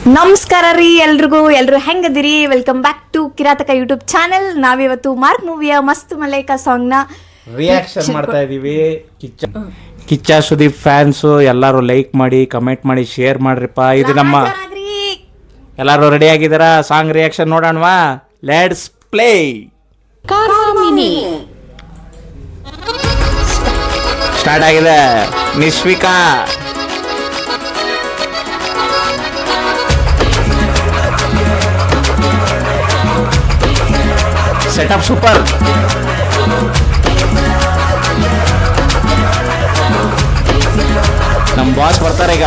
ನಮಸ್ಕಾರ ರೀ ಎಲ್ರು ಹೆಂಗದಿರಿ. Welcome back to Kirataka YouTube channel. ನಾವಿವತ್ತು ಮಾರ್ಕ್ ಮೂವಿಯ ಮಸ್ತ್ ಮಲೈಕಾ ಸಾಂಗ್ ನ ರಿಯಾಕ್ಷನ್ ಮಾಡ್ತಾ ಇದೀವಿ. ಕಿಚ್ಚ ಸುದೀಪ್ ಫ್ಯಾನ್ಸ್ ಎಲ್ಲರೂ ಲೈಕ್ ಮಾಡಿ, ಕಮೆಂಟ್ ಮಾಡಿ, ಶೇರ್ ಮಾಡ್ರಿಪ್ಪ. ಇದು ನಮ್ಮ ಎಲ್ಲರೂ ರೆಡಿ ಆಗಿದಾರ. ಸಾಂಗ್ ರಿಯಾಕ್ಷನ್ ನೋಡೋಣವಾ? Let's play. ಸ್ಟಾರ್ಟ್ ಆಗಿದೆ. Nishvika setup super. ನಮ್ಮ ಬಾಸ್ ಬರ್ತಾರೆ ಈಗ.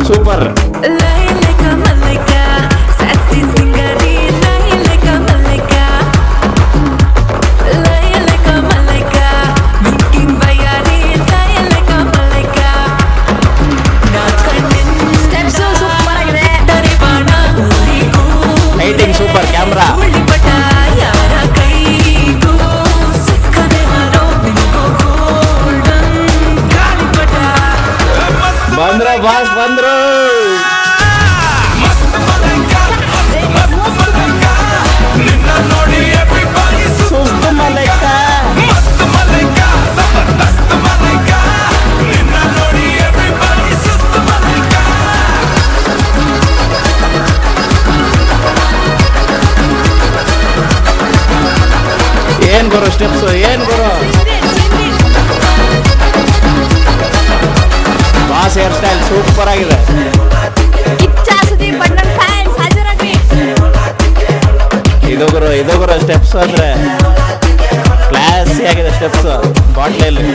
ಸೂಪರ್. ಲೈಟಿಂಗ್ ಸೂಪರ್, ಕ್ಯಾಮ್ರಾ ಬಂದ್ರ ಬಾಸ್ ಬಂದ್ರು. ಸುಸ್ತು ಮಲೈಕಾ. ಏನ್ ಗುರು ಸ್ಟೆಪ್ಸ್, ಏನ್ ಗುರು ಬಾಸ್ ಹೇರ್ ಸ್ಟೈಲ್ ಸೂಪರ್ ಆಗಿದೆ. ಇದು ಗುರು ಸ್ಟೆಪ್ಸ್ ಅಂದ್ರೆ ಕ್ಲಾಸಿ ಆಗಿದೆ. ಸ್ಟೆಪ್ಸ್ ಬಾಟ್ಲಲ್ಲಿ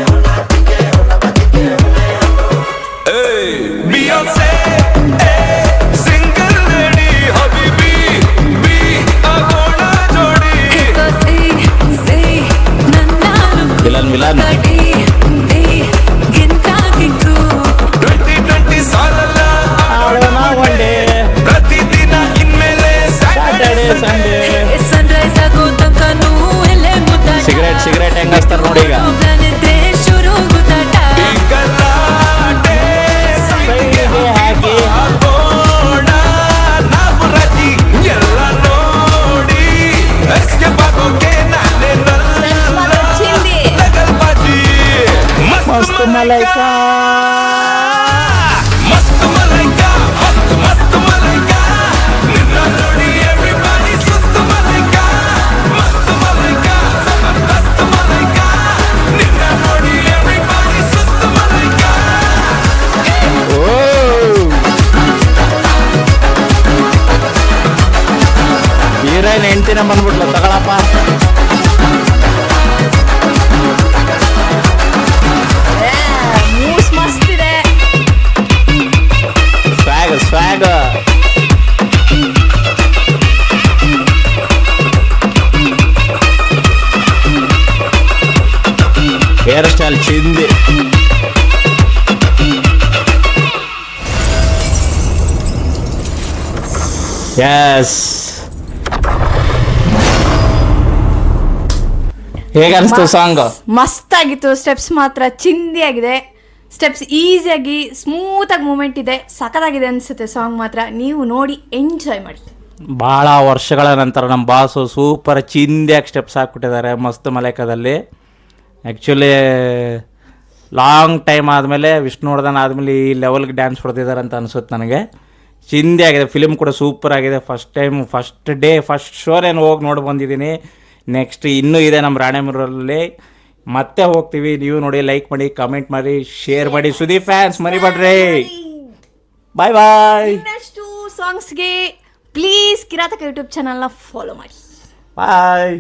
ವಿಲನ್ ವಿಲನ್. ಸಿಗರೇಟ್ ಹೆಂಗ್ ಹಚ್ತಾರೆ ನೋಡಿ ಈಗ. ಮಸ್ತ್ ಮಲೈಕಾ. ಹೀರೋಯಿನ್ ಹೆಂಡ್ತಿನ ಬಂದ್ಬಿಟ್ಲು, ತಗೊಳಪ್ಪ. ಸ್ವ್ಯಾಗ್ ಹೇರ್ ಸ್ಟೈಲ್ ಚಿಂದಿ. ಎಸ್, ಹೇಗನ್ಸ್ತು ಸಾಂಗ್? ಮಸ್ತ್ ಆಗಿತ್ತು. ಸ್ಟೆಪ್ಸ್ ಮಾತ್ರ ಚಿಂದಿ ಆಗಿದೆ. ಸ್ಟೆಪ್ಸ್ ಈಸಿಯಾಗಿ ಸ್ಮೂತ್ ಆಗಿ ಮೂಮೆಂಟ್ ಇದೆ. ಸಖತ್ತಾಗಿದೆ ಅನ್ಸುತ್ತೆ ಸಾಂಗ್ ಮಾತ್ರ. ನೀವು ನೋಡಿ ಎಂಜಾಯ್ ಮಾಡಿ. ಭಾಳ ವರ್ಷಗಳ ನಂತರ ನಮ್ಮ ಬಾಸು ಸೂಪರ್ ಚಿಂದಿಯಾಗಿ ಸ್ಟೆಪ್ಸ್ ಹಾಕ್ಬಿಟ್ಟಿದ್ದಾರೆ ಮಸ್ತ್ ಮಲೈಕಾದಲ್ಲಿ. ಆ್ಯಕ್ಚುಲಿ ಲಾಂಗ್ ಟೈಮ್ ಆದಮೇಲೆ ವಿಷ್ಣುವರ್ಧನ್ ಆದಮೇಲೆ ಈ ಲೆವೆಲ್ಗೆ ಡ್ಯಾನ್ಸ್ ಹೊಡೆದಿದ್ದಾರೆ ಅಂತ ಅನಿಸುತ್ತೆ ನನಗೆ. ಚಿಂದಿ ಆಗಿದೆ. ಫಿಲಿಮ್ ಕೂಡ ಸೂಪರ್ ಆಗಿದೆ. ಫಸ್ಟ್ ಶೋನೇನು ಹೋಗಿ ನೋಡಿ ಬಂದಿದ್ದೀನಿ. ನೆಕ್ಸ್ಟ್ ಇನ್ನೂ ಇದೆ ನಮ್ಮ ರಾಣೆಮೂರಲ್ಲಿ, ಮತ್ತೆ ಹೋಗ್ತೀವಿ. ನೀವು ನೋಡಿ, ಲೈಕ್ ಮಾಡಿ, ಕಮೆಂಟ್ ಮಾಡಿ, ಶೇರ್ ಮಾಡಿ. ಸುದೀಪ್ ಫ್ಯಾನ್ಸ್ ಮರಿಬೇಡ್ರಿ. ಬಾಯ್ ಬಾಯ್. ಇನ್ನಷ್ಟು ಸಾಂಗ್ಸ್ಗೆ ಪ್ಲೀಸ್ ಕಿರಾತಕ ಯೂಟ್ಯೂಬ್ ಚಾನಲ್ನ ಫಾಲೋ ಮಾಡಿ. ಬಾಯ್.